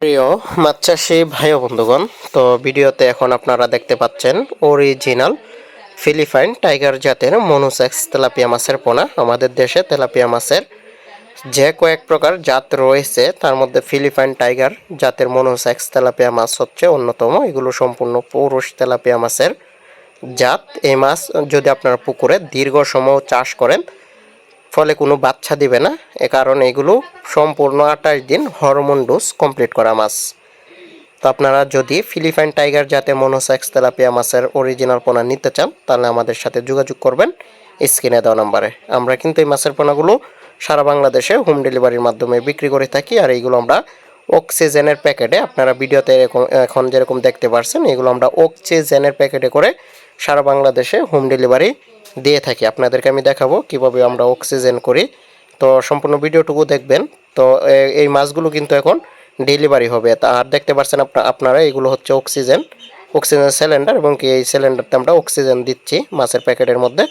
প্রিয় মাছ চাষি ভাই ও বন্ধুগণ, তো ভিডিওতে এখন আপনারা দেখতে পাচ্ছেন অরিজিনাল ফিলিপাইন টাইগার জাতের মনোসেক্স তেলাপিয়া মাছের পোনা। আমাদের দেশে তেলাপিয়া মাছের যে কয়েক প্রকার জাত রয়েছে তার মধ্যে ফিলিপাইন টাইগার জাতের মনোসেক্স তেলাপিয়া মাছ হচ্ছে অন্যতম। এগুলো সম্পূর্ণ পুরুষ তেলাপিয়া মাছের জাত। এই মাছ যদি আপনারা পুকুরে দীর্ঘ সময় চাষ করেন ফলে কোনো বাচ্চা দিবে না, এ কারণে এগুলো সম্পূর্ণ 28 দিন হরমোন ডোজ কমপ্লিট করা মাছ। তো আপনারা যদি ফিলিপাইন টাইগার জাতের মনোসেক্স তেলাপিয়া মাছের অরিজিনাল পোনা নিতে চান তাহলে আমাদের সাথে যোগাযোগ করবেন স্ক্রিনে দেওয়া নাম্বারে। আমরা কিন্তু এই মাছের পোনাগুলো সারা বাংলাদেশে হোম ডেলিভারির মাধ্যমে বিক্রি করে থাকি। আর এইগুলো আমরা অক্সিজেনের প্যাকেটে, আপনারা ভিডিওতে এরকম এখন যেরকম দেখতে পাচ্ছেন, এগুলো আমরা অক্সিজেনের প্যাকেটে করে সারা বাংলাদেশে হোম ডেলিভারি দিয়ে থাকি। আপনাদেরকে আমি দেখাবো কিভাবে আমরা অক্সিজেন করি, তো সম্পূর্ণ ভিডিওটুকু দেখবেন। তো এই মাছগুলো কিন্তু এখন ডেলিভারি হবে। আর দেখতে পাচ্ছেন আপনারা এগুলো হচ্ছে অক্সিজেন সিলিন্ডার, এবং কি এই সিলিন্ডারতে আমরা অক্সিজেন দিচ্ছি মাছের প্যাকেটের মধ্যে।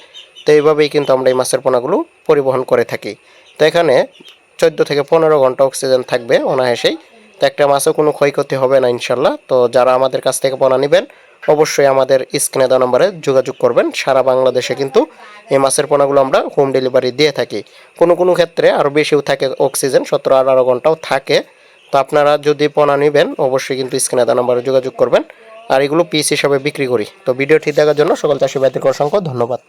তো এইভাবেই কিন্তু আমরা এই মাছের পোনাগুলো পরিবহন করে থাকি। তো এখানে 14 থেকে 15 ঘন্টা অক্সিজেন থাকবে অনায়াসেই। তো একটা মাছও কোনো ক্ষয়ক্ষতি হবে না ইনশাল্লাহ। তো যারা আমাদের কাছ থেকে পোনা নেবেন অবশ্যই আমাদের স্ক্রিনে দেওয়া নম্বরে যোগাযোগ করবেন। সারা বাংলাদেশে কিন্তু এই মাছের পোনাগুলো আমরা হোম ডেলিভারি দিয়ে থাকি। কোনো কোনো ক্ষেত্রে আরও বেশিও থাকে, অক্সিজেন 17-18 ঘন্টাও থাকে। তো আপনারা যদি পোনা নেবেন অবশ্যই কিন্তু স্ক্রিনে দেওয়া নম্বরে যোগাযোগ করবেন। আর এগুলো পিস হিসাবে বিক্রি করি। তো ভিডিওটি দেখার জন্য সকল চাষি ভাইদেরকে অসংখ্য ধন্যবাদ।